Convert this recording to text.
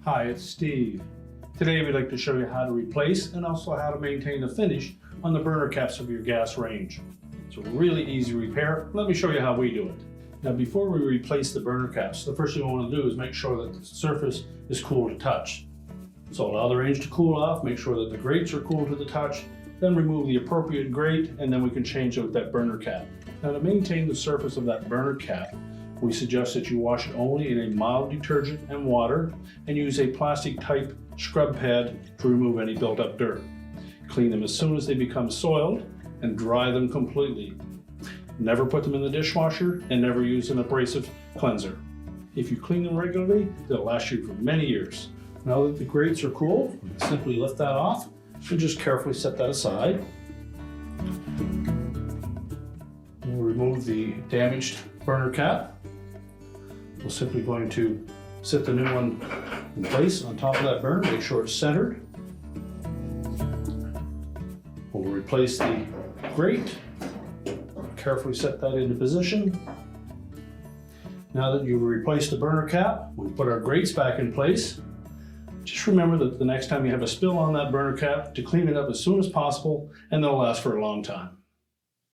Hi, it's Steve. Today we'd like to show you how to replace and also how to maintain the finish on the burner caps of your gas range. It's a really easy repair. Let me show you how we do it. Now before we replace the burner caps, the first thing we want to do is make sure that the surface is cool to touch. So allow the range to cool off, make sure that the grates are cool to the touch, then remove the appropriate grate, and then we can change out that burner cap. Now to maintain the surface of that burner cap, we suggest that you wash it only in a mild detergent and water and use a plastic type scrub pad to remove any built up dirt. Clean them as soon as they become soiled and dry them completely. Never put them in the dishwasher and never use an abrasive cleanser. If you clean them regularly, they'll last you for many years. Now that the grates are cool, simply lift that off and just carefully set that aside. We'll remove the damaged burner cap. We're simply going to set the new one in place on top of that burner, make sure it's centered. We'll replace the grate, carefully set that into position. Now that you've replaced the burner cap, we put our grates back in place. Just remember that the next time you have a spill on that burner cap, to clean it up as soon as possible, and they'll last for a long time.